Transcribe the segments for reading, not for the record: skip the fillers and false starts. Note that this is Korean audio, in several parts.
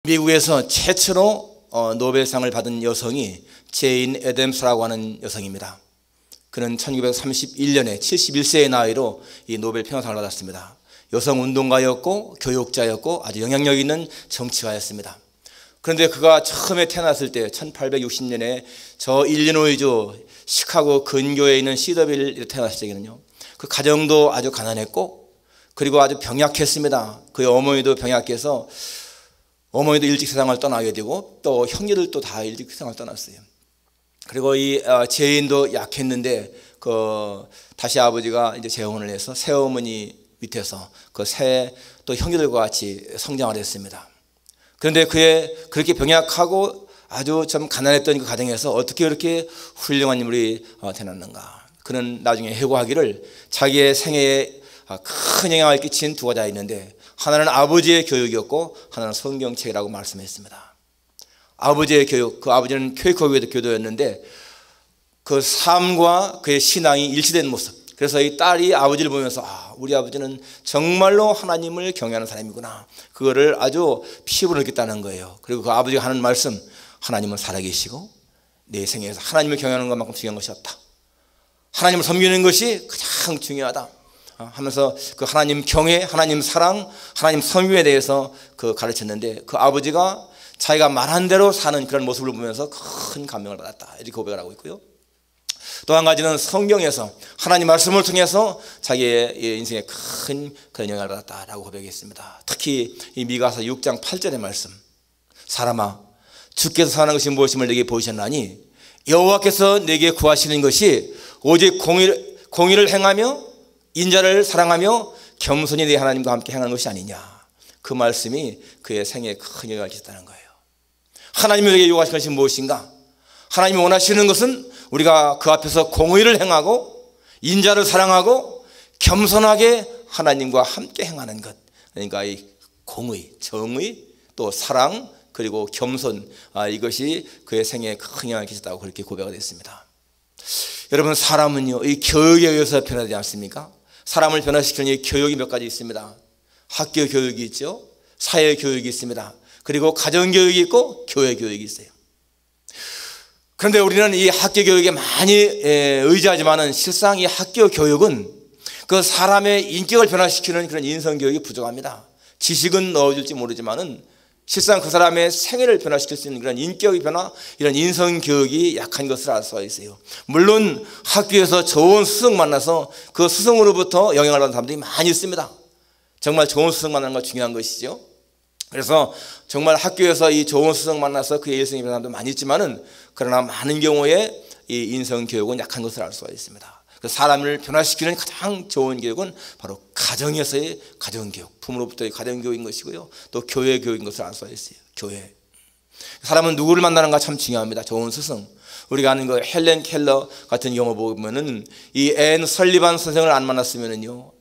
미국에서 최초로 노벨상을 받은 여성이 제인 애덤스라고 하는 여성입니다. 그는 1931년에 71세의 나이로 이 노벨 평화상을 받았습니다. 여성 운동가였고 교육자였고 아주 영향력 있는 정치가였습니다. 그런데 그가 처음에 태어났을 때 1860년에 저 일리노이주 시카고 근교에 있는 시더빌에 태어났을 때는요, 그 가정도 아주 가난했고 그리고 아주 병약했습니다. 그의 어머니도 병약해서 어머니도 일찍 세상을 떠나게 되고 또 형제들도 다 일찍 세상을 떠났어요. 그리고 이 제인도 약했는데 다시 아버지가 이제 재혼을 해서 새어머니 밑에서 그 새 또 형제들과 같이 성장을 했습니다. 그런데 그의 그렇게 병약하고 아주 좀 가난했던 그 가정에서 어떻게 그렇게 훌륭한 인물이 태어났는가. 그는 나중에 해고하기를 자기의 생애에 큰 영향을 끼친 두 가지가 있는데 하나는 아버지의 교육이었고 하나는 성경책이라고 말씀했습니다. 아버지의 교육, 그 아버지는 퀘이커 교도였는데 그 삶과 그의 신앙이 일치된 모습. 그래서 이 딸이 아버지를 보면서 우리 아버지는 정말로 하나님을 경외하는 사람이구나. 그거를 아주 피부로 느꼈다는 거예요. 그리고 그 아버지가 하는 말씀, 하나님은 살아계시고 내 생애에서 하나님을 경외하는 것만큼 중요한 것이 없다. 하나님을 섬기는 것이 가장 중요하다 하면서 그 하나님 경외, 하나님 사랑, 하나님 섬김에 대해서 그 가르쳤는데 그 아버지가 자기가 말한 대로 사는 그런 모습을 보면서 큰 감명을 받았다. 이렇게 고백을 하고 있고요. 또 한 가지는 성경에서 하나님 말씀을 통해서 자기의 인생에 큰 그런 영향을 받았다라고 고백했습니다. 특히 이 미가서 6장 8절의 말씀, 사람아 주께서 사는 것이 무엇임을 내게 보이셨나니 여호와께서 내게 구하시는 것이 오직 공의를 행하며 인자를 사랑하며 겸손히 내 하나님과 함께 행하는 것이 아니냐. 그 말씀이 그의 생애에 큰 영향을 끼쳤다는 거예요. 하나님이 우리에게 요구하시는 것이 무엇인가? 하나님이 원하시는 것은 우리가 그 앞에서 공의를 행하고 인자를 사랑하고 겸손하게 하나님과 함께 행하는 것. 그러니까 이 공의, 정의, 또 사랑, 그리고 겸손, 이것이 그의 생애에 큰 영향을 끼쳤다고 그렇게 고백을 했습니다. 여러분, 사람은요 이 교육에 의해서 변화되지 않습니까? 사람을 변화시키는 이 교육이 몇 가지 있습니다. 학교 교육이 있죠, 사회 교육이 있습니다. 그리고 가정 교육이 있고 교회 교육이 있어요. 그런데 우리는 이 학교 교육에 많이 의지하지만은 실상 이 학교 교육은 그 사람의 인격을 변화시키는 그런 인성 교육이 부족합니다. 지식은 넣어줄지 모르지만은 실상 그 사람의 생애를 변화시킬 수 있는 그런 인격의 변화, 이런 인성 교육이 약한 것을 알 수가 있어요. 물론 학교에서 좋은 스승 만나서 그 스승으로부터 영향을 받는 사람들이 많이 있습니다. 정말 좋은 스승 만나는 거 중요한 것이죠. 그래서 정말 학교에서 이 좋은 스승 만나서 그의 일생이 변하는 사람도 많이 있지만은 그러나 많은 경우에 이 인성 교육은 약한 것을 알 수가 있습니다. 그 사람을 변화시키는 가장 좋은 교육은 바로 가정에서의 가정교육, 부모로부터의 가정교육인 것이고요, 또 교회 교육인 것을 알 수가 있어요. 교회. 사람은 누구를 만나는가 참 중요합니다. 좋은 스승. 우리가 아는 그 헬렌 켈러 같은 경우 보면은 이 앤 설리반 선생을 안 만났으면은요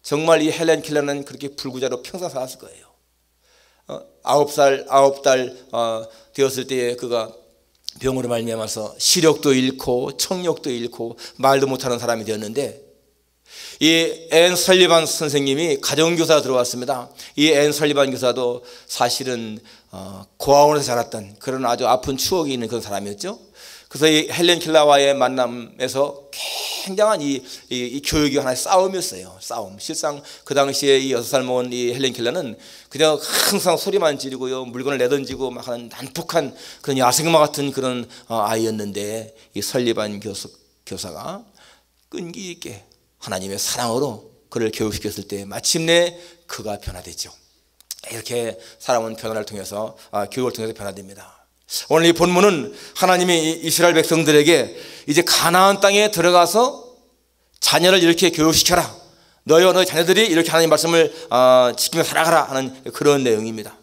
정말 이 헬렌 켈러는 그렇게 불구자로 평생 살았을 거예요. 9달 되었을 때에 그가 병으로 말미암아서 시력도 잃고 청력도 잃고 말도 못하는 사람이 되었는데 이 앤 설리반 선생님이 가정교사가 들어왔습니다. 이 앤 설리반 교사도 사실은 고아원에서 자랐던 그런 아주 아픈 추억이 있는 그런 사람이었죠. 그래서 이 헬렌 켈러와의 만남에서 굉장한 이 교육이 하나의 싸움이었어요. 싸움. 실상 그 당시에 이 6살 먹은 이 헬렌 켈러는 그냥 항상 소리만 지르고요, 물건을 내던지고 막 하는 난폭한 그런 야생마 같은 그런 아이였는데 이 설리반 교사가 끈기 있게 하나님의 사랑으로 그를 교육시켰을 때 마침내 그가 변화되죠. 이렇게 사람은 변화를 통해서 교육을 통해서 변화됩니다. 오늘 이 본문은 하나님이 이스라엘 백성들에게 이제 가나안 땅에 들어가서 자녀를 이렇게 교육시켜라, 너희와 너희 자녀들이 이렇게 하나님 말씀을 지키며 살아가라 하는 그런 내용입니다.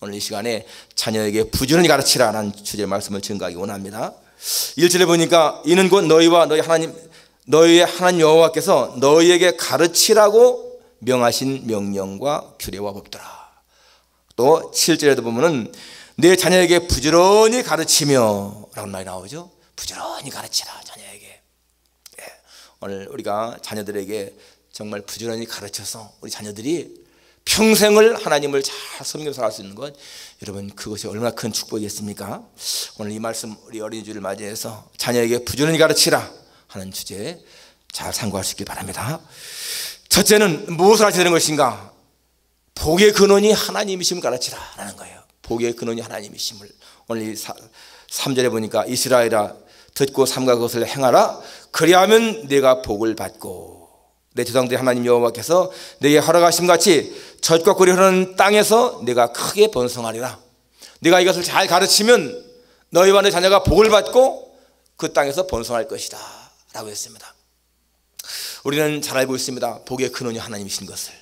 오늘 이 시간에 자녀에게 부지런히 가르치라는 주제의 말씀을 증거하기 원합니다. 1절에 보니까 이는 곧 너희와 너희의 하나님 여호와께서 너희에게 가르치라고 명하신 명령과 규례와 법도라. 또 7절에도 보면은 내 자녀에게 부지런히 가르치며 라는 말이 나오죠. 부지런히 가르치라, 자녀에게. 오늘 우리가 자녀들에게 정말 부지런히 가르쳐서 우리 자녀들이 평생을 하나님을 잘 섬기면서 살 수 있는 것, 여러분 그것이 얼마나 큰 축복이겠습니까? 오늘 이 말씀 우리 어린이주를 맞이해서 자녀에게 부지런히 가르치라 하는 주제에 잘 참고할 수 있길 바랍니다. 첫째는 무엇을 하셔야 되는 것인가? 복의 근원이 하나님이심을 가르치라 라는 거예요. 복의 근원이 하나님이심을. 오늘 이 3절에 보니까 이스라엘아 듣고 삼가 그것을 행하라. 그리하면 내가 복을 받고 내 조상들의 하나님 여호와께서 내게 허락하심 같이 젖과 꿀이 흐르는 땅에서 내가 크게 번성하리라. 네가 이것을 잘 가르치면 너희와 내 자녀가 복을 받고 그 땅에서 번성할 것이다 라고 했습니다. 우리는 잘 알고 있습니다. 복의 근원이 하나님이신 것을.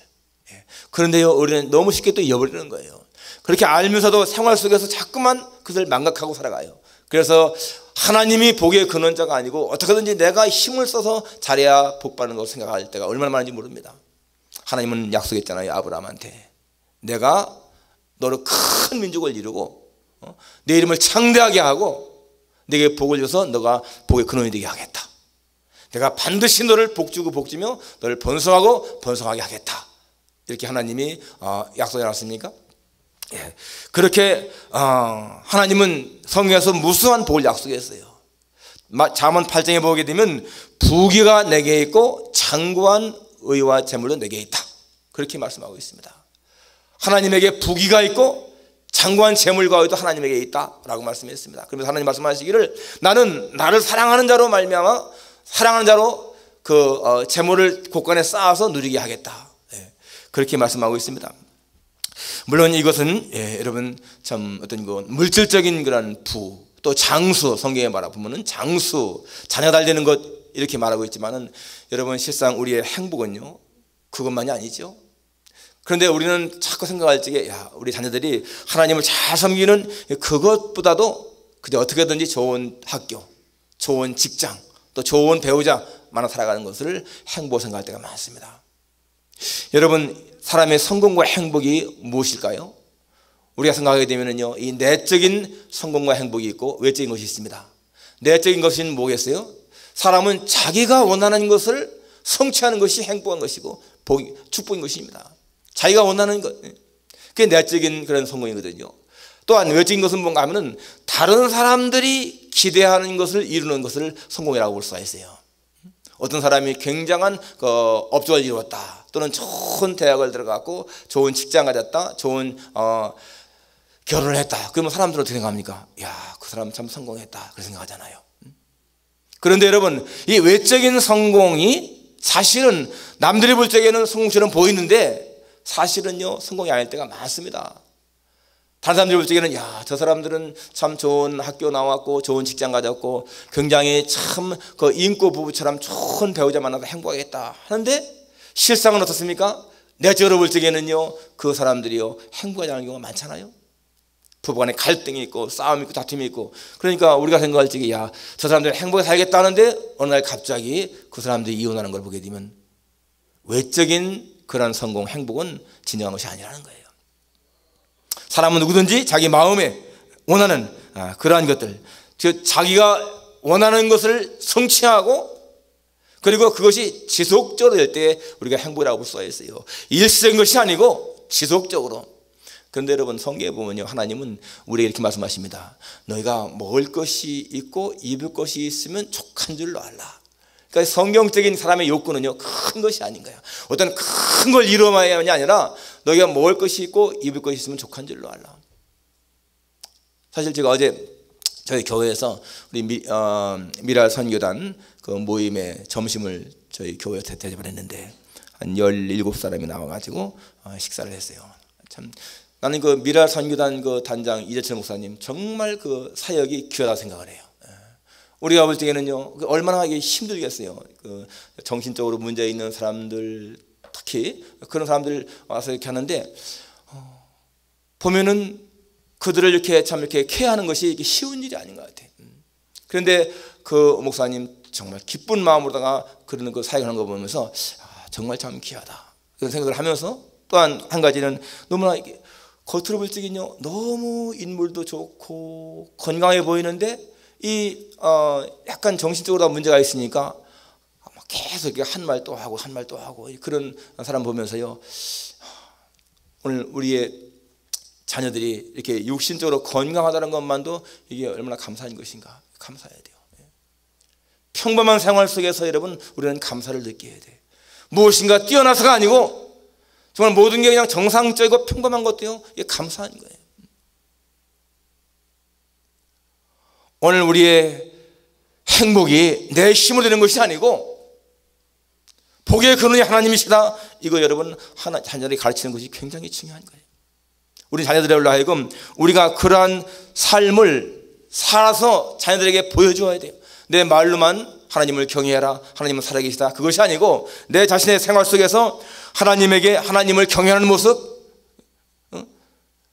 그런데요, 우리는 너무 쉽게 또 잊어버리는 거예요. 그렇게 알면서도 생활 속에서 자꾸만 그것을 망각하고 살아가요. 그래서 하나님이 복의 근원자가 아니고 어떻게든지 내가 힘을 써서 잘해야 복 받는 것을 생각할 때가 얼마나 많은지 모릅니다. 하나님은 약속했잖아요, 아브라함한테. 내가 너를 큰 민족을 이루고 내 이름을 창대하게 하고 내게 복을 줘서 너가 복의 근원이 되게 하겠다. 내가 반드시 너를 복주고 복주며 너를 번성하고 번성하게 하겠다. 이렇게 하나님이 약속해 놨습니까? 예. 그렇게 하나님은 성경에서 무수한 복을 약속했어요. 잠언 8장에 보게 되면 부귀가 내게 있고 장구한 의와 재물도 내게 있다. 그렇게 말씀하고 있습니다. 하나님에게 부귀가 있고 장구한 재물과 의도 하나님에게 있다라고 말씀했습니다. 그러면서 하나님 말씀하시기를 나는 나를 사랑하는 자로 말미암아 사랑하는 자로 그 재물을 곳간에 쌓아서 누리게 하겠다. 예. 그렇게 말씀하고 있습니다. 물론 이것은 여러분 참 어떤 그 물질적인 그런 부, 또 장수, 성경에 말하면 장수, 자녀 달되는 것 이렇게 말하고 있지만은 여러분 실상 우리의 행복은요 그것만이 아니죠. 그런데 우리는 자꾸 생각할 적에 우리 자녀들이 하나님을 잘 섬기는 그것보다도 그저 어떻게든지 좋은 학교, 좋은 직장, 또 좋은 배우자 만나 살아가는 것을 행복 생각할 때가 많습니다. 여러분 사람의 성공과 행복이 무엇일까요? 우리가 생각하게 되면요, 이 내적인 성공과 행복이 있고 외적인 것이 있습니다. 내적인 것은 뭐겠어요? 사람은 자기가 원하는 것을 성취하는 것이 행복한 것이고 축복인 것입니다. 자기가 원하는 것, 그게 내적인 그런 성공이거든요. 또한 외적인 것은 뭔가 하면은 다른 사람들이 기대하는 것을 이루는 것을 성공이라고 볼 수가 있어요. 어떤 사람이 굉장한 업적을 이루었다, 또는 좋은 대학을 들어갔고 좋은 직장 가졌다, 좋은 결혼을 했다. 그러면 사람들은 어떻게 생각합니까? 그 사람 참 성공했다, 그렇게 생각하잖아요. 그런데 여러분, 이 외적인 성공이 사실은 남들이 볼 적에는 성공처럼 보이는데 사실은요 성공이 아닐 때가 많습니다. 다른 사람들이 볼 적에는 저 사람들은 참 좋은 학교 나왔고 좋은 직장 가졌고 굉장히 참 그 인고 부부처럼 좋은 배우자 만나서 행복하겠다 하는데 실상은 어떻습니까? 내적으로 볼 적에는요 그 사람들이요 행복하지 않은 경우가 많잖아요. 부부간에 갈등이 있고 싸움이 있고 다툼이 있고. 그러니까 우리가 생각할 적에 저 사람들은 행복하게 살겠다는데 어느 날 갑자기 그 사람들이 이혼하는 걸 보게 되면 외적인 그런 성공, 행복은 진정한 것이 아니라는 거예요. 사람은 누구든지 자기 마음에 원하는 그러한 것들, 즉 자기가 원하는 것을 성취하고 그리고 그것이 지속적으로 될 때 우리가 행복이라고 볼 수가 있어요. 일시적인 것이 아니고 지속적으로. 그런데 여러분 성경에 보면요 하나님은 우리에게 이렇게 말씀하십니다. 너희가 먹을 것이 있고 입을 것이 있으면 족한 줄로 알라. 그러니까 성경적인 사람의 욕구는요 큰 것이 아닌 거야. 어떤 큰 걸 이루어야만이 아니라 너희가 먹을 것이 있고 입을 것이 있으면 족한 줄로 알라. 사실 제가 어제 저희 교회에서 우리 미랄 선교단 그 모임에 점심을 저희 교회에서 대접을 했는데 한 17사람이 나와가지고 식사를 했어요. 참 나는 그 미랄 선교단 그 단장 이재철 목사님 정말 그 사역이 귀하다고 생각을 해요. 우리가 볼 때에는요 얼마나 하기 힘들겠어요. 그 정신적으로 문제 있는 사람들, 특히 그런 사람들 와서 이렇게 하는데 보면은 그들을 이렇게 참 이렇게 케어하는 것이 이게 쉬운 일이 아닌 것 같아요. 그런데 그 목사님 정말 기쁜 마음으로다가 그러는 그 사역하는 거 보면서 정말 참 귀하다 그런 생각을 하면서, 또한 한 가지는 너무나 이게 겉으로 볼 적은요 너무 인물도 좋고 건강해 보이는데 이 약간 정신적으로 문제가 있으니까 계속 한 말 또 하고 한 말 또 하고 그런 사람 보면서요 오늘 우리의 자녀들이 이렇게 육신적으로 건강하다는 것만도 이게 얼마나 감사한 것인가. 감사해야 돼요. 평범한 생활 속에서 여러분 우리는 감사를 느껴야 돼. 무엇인가 뛰어나서가 아니고 정말 모든 게 그냥 정상적이고 평범한 것도요, 이게 감사한 거예요. 오늘 우리의 행복이 내 힘으로 되는 것이 아니고 복의 근원이 하나님이시다. 이거 여러분 자녀들이 가르치는 것이 굉장히 중요한 거예요. 우리 자녀들로 하여금 우리가 그러한 삶을 살아서 자녀들에게 보여주어야 돼요. 내 말로만 하나님을 경외하라, 하나님은 살아계시다, 그것이 아니고 내 자신의 생활 속에서 하나님에게 하나님을 경외하는 모습,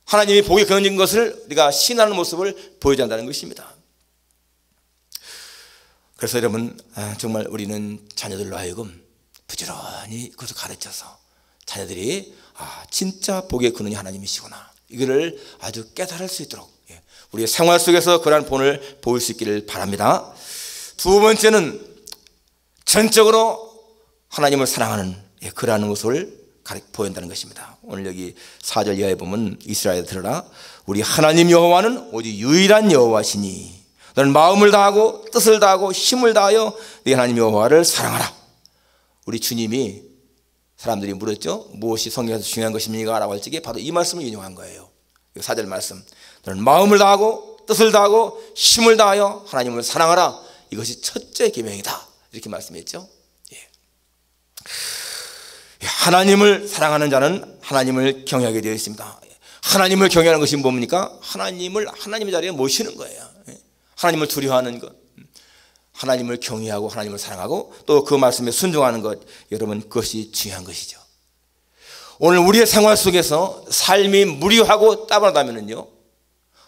하나님이 복의 근원인 것을 우리가 신하는 모습을 보여줘야 한다는 것입니다. 그래서 여러분 정말 우리는 자녀들로 하여금 부지런히 그것을 가르쳐서 자녀들이 진짜 복의 근원이 하나님이시구나, 이거를 아주 깨달을 수 있도록 우리의 생활 속에서 그러한 본을 보일 수 있기를 바랍니다. 두 번째는 전적으로 하나님을 사랑하는 그러한 모습을 보인다는 것입니다. 오늘 여기 4절 이하에 보면 이스라엘 들으라, 우리 하나님 여호와는 오직 유일한 여호와시니 너는 마음을 다하고 뜻을 다하고 힘을 다하여 네 하나님 여호와를 사랑하라. 우리 주님이 사람들이 물었죠. 무엇이 성경에서 중요한 것입니까? 라고 할 적에 바로 이 말씀을 인용한 거예요. 4절 말씀, 너는 마음을 다하고 뜻을 다하고 힘을 다하여 하나님을 사랑하라. 이것이 첫째 계명이다. 이렇게 말씀했죠. 하나님을 사랑하는 자는 하나님을 경외하게 되어 있습니다. 하나님을 경외하는 것이 뭡니까? 하나님의 자리에 모시는 거예요. 하나님을 두려워하는 것, 하나님을 경외하고 하나님을 사랑하고 또 그 말씀에 순종하는 것, 여러분 그것이 중요한 것이죠. 오늘 우리의 생활 속에서 삶이 무료하고 따분하다면요,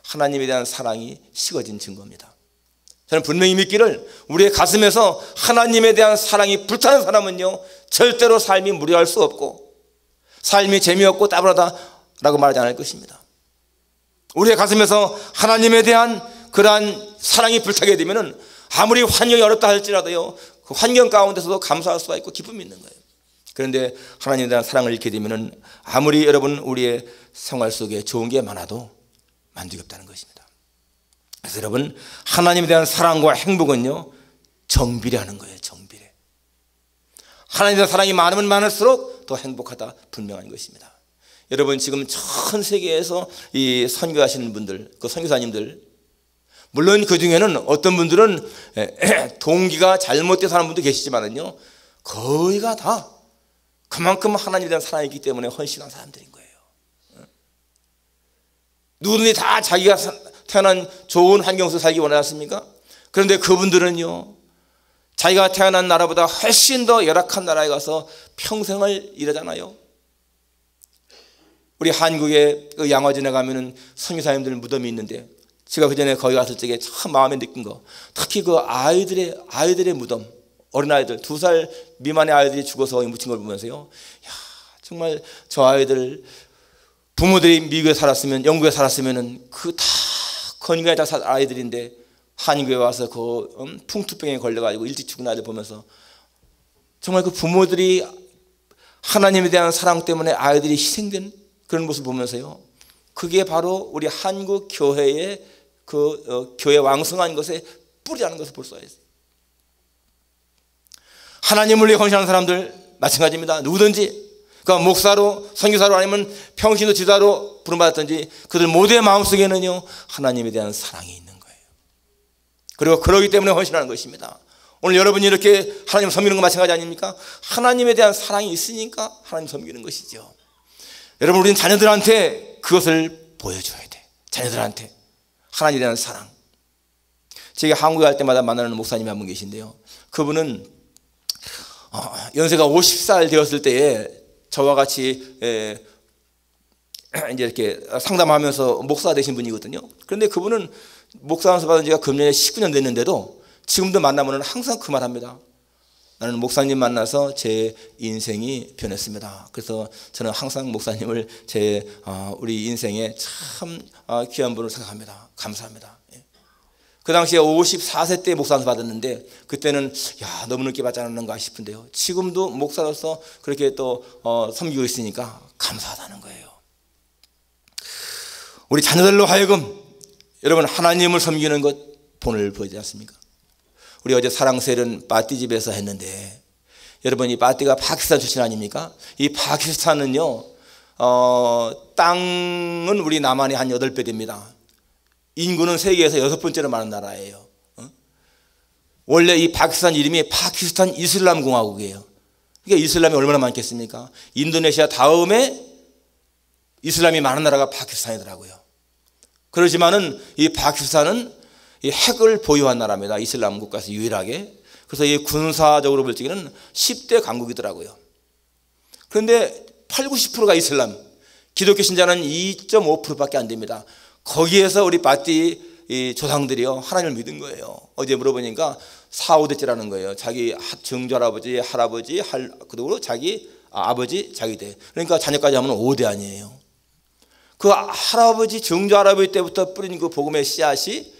하나님에 대한 사랑이 식어진 증거입니다. 저는 분명히 믿기를 우리의 가슴에서 하나님에 대한 사랑이 불타는 사람은요, 절대로 삶이 무료할 수 없고 삶이 재미없고 따분하다라고 말하지 않을 것입니다. 우리의 가슴에서 하나님에 대한 그러한 사랑이 불타게 되면은 아무리 환경이 어렵다 할지라도요, 그 환경 가운데서도 감사할 수가 있고 기쁨이 있는 거예요. 그런데 하나님에 대한 사랑을 잃게 되면은 아무리 여러분 우리의 생활 속에 좋은 게 많아도 만족이 없다는 것입니다. 그래서 여러분 하나님에 대한 사랑과 행복은요, 정비례하는 거예요. 정비례. 하나님에 대한 사랑이 많으면 많을수록 더 행복하다 분명한 것입니다. 여러분 지금 전 세계에서 이 선교하시는 분들, 그 선교사님들, 물론 그 중에는 어떤 분들은 동기가 잘못돼서 하는 분도 계시지만은요, 거의가 다 그만큼 하나님에 대한 사랑이 있기 때문에 헌신한 사람들인 거예요. 누구든지 다 자기가 태어난 좋은 환경 속에서 살기 원하셨습니까? 그런데 그분들은요, 자기가 태어난 나라보다 훨씬 더 열악한 나라에 가서 평생을 일하잖아요. 우리 한국의 그 양화진에 가면은 선교사님들 무덤이 있는데, 제가 그 전에 거기 갔을 적에 참 마음에 느낀 거, 특히 그 아이들의 무덤, 어린아이들, 2살 미만의 아이들이 죽어서 묻힌 걸 보면서요, 야, 정말 저 아이들 부모들이 미국에 살았으면, 영국에 살았으면은 그 다 건강하게 다 살 아이들인데 한국에 와서 그 풍토병에 걸려가지고 일찍 죽은 아이들 보면서 정말 그 부모들이 하나님에 대한 사랑 때문에 아이들이 희생된 그런 모습을 보면서요, 그게 바로 우리 한국 교회의 그 교회 왕성한 것에 뿌리라는 것을 볼 수가 있어요. 하나님을 위해 헌신하는 사람들 마찬가지입니다. 누구든지 그러니까 목사로, 선교사로 아니면 평신도 지도자로 부름받았든지 그들 모두의 마음속에는요, 하나님에 대한 사랑이 있는 거예요. 그리고 그러기 때문에 헌신하는 것입니다. 오늘 여러분이 이렇게 하나님 섬기는 거 마찬가지 아닙니까? 하나님에 대한 사랑이 있으니까 하나님 섬기는 것이죠. 여러분 우리는 자녀들한테 그것을 보여줘야 돼. 자녀들한테 하나님에 대한 사랑. 제가 한국에 갈 때마다 만나는 목사님이 한 분 계신데요, 그분은 연세가 50살 되었을 때에 저와 같이 이제 이렇게 상담하면서 목사가 되신 분이거든요. 그런데 그분은 목사하면서 받은 지가 금년에 19년 됐는데도 지금도 만나면 항상 그 말합니다. 나는 목사님 만나서 제 인생이 변했습니다. 그래서 저는 항상 목사님을 제 우리 인생에 참 귀한 분으로 생각합니다. 감사합니다. 그 당시에 54세 때 목사를 받았는데 그때는 야, 너무 늦게 받지 않았는가 싶은데요, 지금도 목사로서 그렇게 또 섬기고 있으니까 감사하다는 거예요. 우리 자녀들로 하여금 여러분 하나님을 섬기는 것 본을 보이지 않습니까? 우리 어제 사랑세일은 파티집에서 했는데 여러분 이 파티가 파키스탄 출신 아닙니까? 이 파키스탄은요 땅은 우리 남한이 한 8배 됩니다. 인구는 세계에서 6번째로 많은 나라예요. 원래 이 파키스탄 이름이 파키스탄 이슬람 공화국이에요. 그러니까 이슬람이 얼마나 많겠습니까? 인도네시아 다음에 이슬람이 많은 나라가 파키스탄이더라고요. 그렇지만은 이 파키스탄은 이 핵을 보유한 나라입니다. 이슬람 국가에서 유일하게. 그래서 이 군사적으로 볼 적에는 10대 강국이더라고요. 그런데 80~90%가 이슬람, 기독교 신자는 2.5%밖에 안 됩니다. 거기에서 우리 바티 이 조상들이요 하나님을 믿은 거예요. 어제 물어보니까 4, 5대째라는 거예요. 자기 증조 할아버지, 할아버지, 그리고 자기 아버지, 자기 대. 그러니까 자녀까지 하면 5대 아니에요. 그 할아버지, 증조 할아버지 때부터 뿌린 그 복음의 씨앗이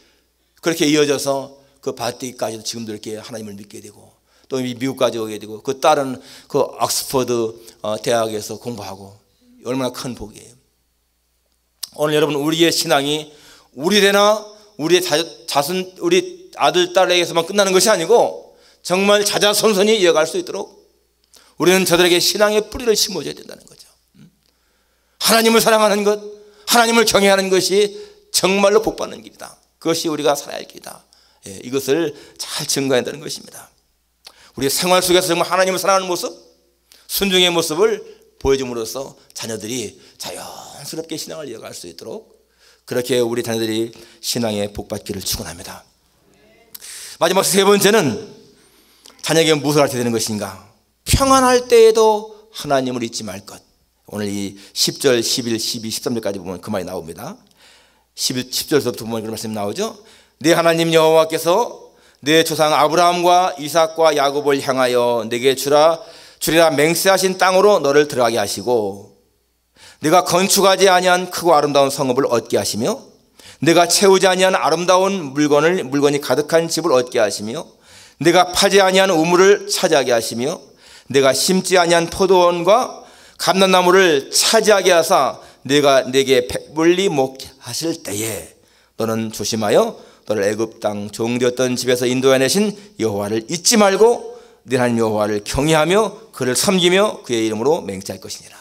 그렇게 이어져서 그 바티까지도 지금도 이렇게 하나님을 믿게 되고 또 미국까지 오게 되고 그 딸은 그 옥스퍼드 대학에서 공부하고 얼마나 큰 복이에요. 오늘 여러분 우리의 신앙이 우리래나 우리의 자손 우리 아들 딸에게서만 끝나는 것이 아니고 정말 자자손손이 이어갈 수 있도록 우리는 저들에게 신앙의 뿌리를 심어줘야 된다는 거죠. 하나님을 사랑하는 것, 하나님을 경외하는 것이 정말로 복받는 길이다. 그것이 우리가 살아야 할 길이다. 이것을 잘 증거해야 된다는 것입니다. 우리 생활 속에서 정말 하나님을 사랑하는 모습, 순종의 모습을 보여줌으로써 자녀들이 자연스럽게 신앙을 이어갈 수 있도록 그렇게 우리 자녀들이 신앙의 복받기를 축원합니다. 마지막 세 번째는 자녀에게 무엇을 가르쳐야 되는 것인가? 평안할 때에도 하나님을 잊지 말 것. 오늘 이 10절, 11, 12, 13절까지 보면 그 말이 나옵니다. 10절부터 보면 그런 말씀이 나오죠. 내 하나님 여호와께서 내 조상 아브라함과 이삭과 야곱을 향하여 내게 주리라 맹세하신 땅으로 너를 들어가게 하시고 내가 건축하지 아니한 크고 아름다운 성읍을 얻게 하시며 내가 채우지 아니한 아름다운 물건이 가득한 집을 얻게 하시며 내가 파지 아니한 우물을 차지하게 하시며 내가 심지 아니한 포도원과 감람나무를 차지하게 하사 내가 내게 배불리 먹게 하실 때에 너는 조심하여 너를 애굽 땅 종되었던 집에서 인도해내신 여호와를 잊지 말고 네 하나님 여호와를 경외하며 그를 섬기며 그의 이름으로 맹세할 것이니라.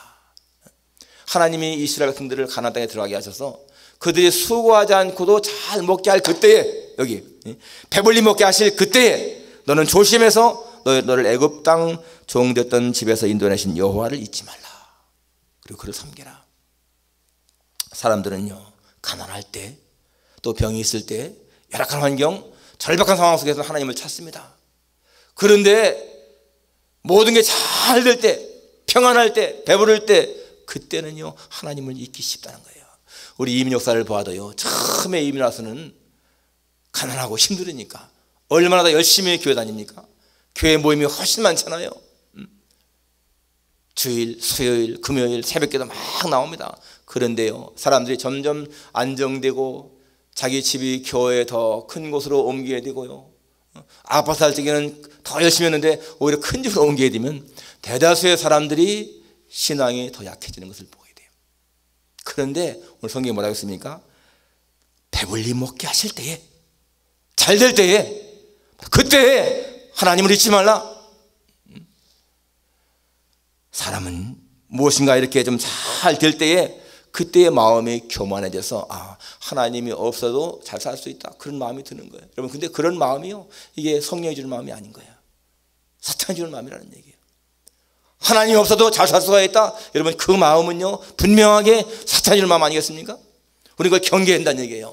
하나님이 이스라엘 백성들을 가나안 땅에 들어가게 하셔서 그들이 수고하지 않고도 잘 먹게 할 그때에 여기 배불리 먹게 하실 그때에 너는 조심해서 너를 애굽 땅 종되었던 집에서 인도해내신 여호와를 잊지 말라. 그리고 그를 섬겨라. 사람들은요 가난할 때 또 병이 있을 때 열악한 환경 절박한 상황 속에서 하나님을 찾습니다. 그런데 모든 게 잘 될 때 평안할 때 배부를 때 그때는요 하나님을 잊기 쉽다는 거예요. 우리 이민 역사를 보아도요 처음에 이민 와서는 가난하고 힘들으니까 얼마나 더 열심히 교회 다닙니까? 교회 모임이 훨씬 많잖아요. 주일, 수요일, 금요일, 새벽기도 막 나옵니다. 그런데요 사람들이 점점 안정되고 자기 집이 교회에 더 큰 곳으로 옮기게 되고요 아파트 살 적에는 더 열심히 했는데 오히려 큰 집으로 옮기게 되면 대다수의 사람들이 신앙이 더 약해지는 것을 보게 돼요. 그런데 오늘 성경이 뭐라고 했습니까? 배불리 먹게 하실 때에 잘 될 때에 그때에 하나님을 잊지 말라. 사람은 무엇인가 이렇게 좀 잘 될 때에 그때의 마음이 교만해져서 하나님이 없어도 잘 살 수 있다 그런 마음이 드는 거예요. 여러분 근데 그런 마음이요 이게 성령이 주는 마음이 아닌 거예요. 사탄이 주는 마음이라는 얘기예요. 하나님이 없어도 잘 살 수가 있다. 여러분 그 마음은요 분명하게 사탄이 주는 마음 아니겠습니까? 우리 그걸 경계해야 한다는 얘기예요.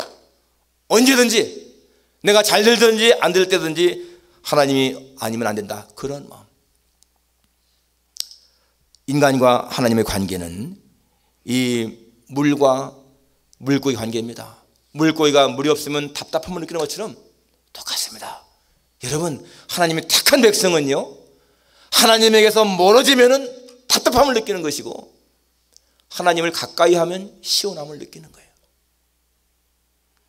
언제든지 내가 잘 되든지 안 될 때든지 하나님이 아니면 안 된다 그런 마음. 인간과 하나님의 관계는 이 물과 물고기 관계입니다. 물고기가 물이 없으면 답답함을 느끼는 것처럼 똑같습니다. 여러분 하나님의 택한 백성은요 하나님에게서 멀어지면은 답답함을 느끼는 것이고 하나님을 가까이 하면 시원함을 느끼는 거예요.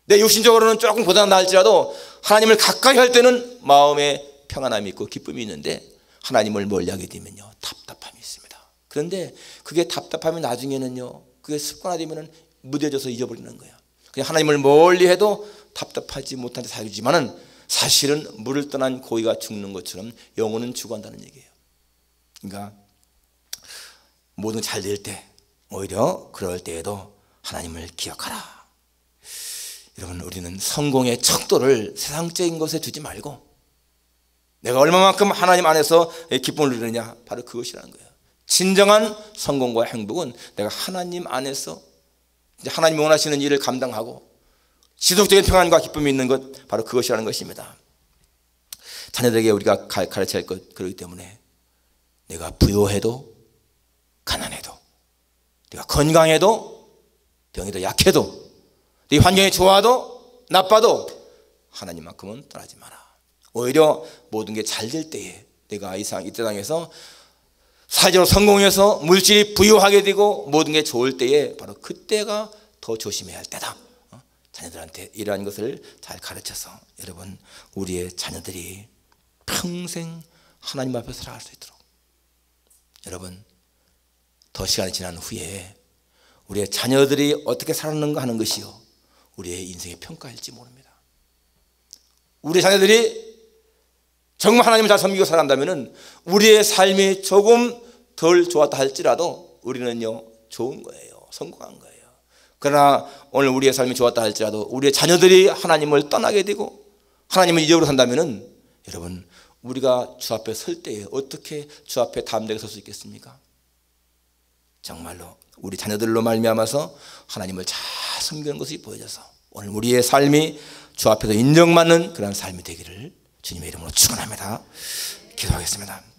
내 육신적으로는 조금 고장 날지라도 하나님을 가까이 할 때는 마음에 평안함이 있고 기쁨이 있는데 하나님을 멀리하게 되면요 답답함이 있습니다. 그런데 그게 답답함이 나중에는요 그게 습관화되면은 무뎌져서 잊어버리는 거예요. 그냥 하나님을 멀리 해도 답답하지 못한 데 살지만은 사실은 물을 떠난 고기가 죽는 것처럼 영혼은 죽어간다는 얘기예요. 그러니까 모든 잘 될 때, 오히려 그럴 때에도 하나님을 기억하라. 여러분, 우리는 성공의 척도를 세상적인 것에 두지 말고 내가 얼마만큼 하나님 안에서 기쁨을 누리느냐, 바로 그것이라는 거예요. 진정한 성공과 행복은 내가 하나님 안에서 하나님이 원하시는 일을 감당하고 지속적인 평안과 기쁨이 있는 것, 바로 그것이라는 것입니다. 자녀들에게 우리가 가르쳐야 할 것, 그렇기 때문에 내가 부요해도 가난해도, 내가 건강해도 병에도 약해도, 네 환경이 좋아도 나빠도 하나님만큼은 떠나지 마라. 오히려 모든 게 잘 될 때에 내가 이 세상에서 사회적으로 성공해서 물질이 부유하게 되고 모든 게 좋을 때에 바로 그때가 더 조심해야 할 때다. 자녀들한테 이러한 것을 잘 가르쳐서 여러분, 우리의 자녀들이 평생 하나님 앞에 살아갈 수 있도록, 여러분, 더 시간이 지난 후에 우리의 자녀들이 어떻게 살았는가 하는 것이요, 우리의 인생의 평가일지 모릅니다. 우리 자녀들이 정말 하나님을 잘 섬기고 살아간다면 우리의 삶이 조금 덜 좋았다 할지라도 우리는요, 좋은 거예요. 성공한 거예요. 그러나 오늘 우리의 삶이 좋았다 할지라도 우리의 자녀들이 하나님을 떠나게 되고 하나님을 잊어버려 산다면 여러분, 우리가 주 앞에 설 때에 어떻게 주 앞에 담대하게 설 수 있겠습니까? 정말로 우리 자녀들로 말미암아서 하나님을 잘 섬기는 것이 보여져서 오늘 우리의 삶이 주 앞에서 인정받는 그런 삶이 되기를 주님의 이름으로 축원합니다. 기도하겠습니다.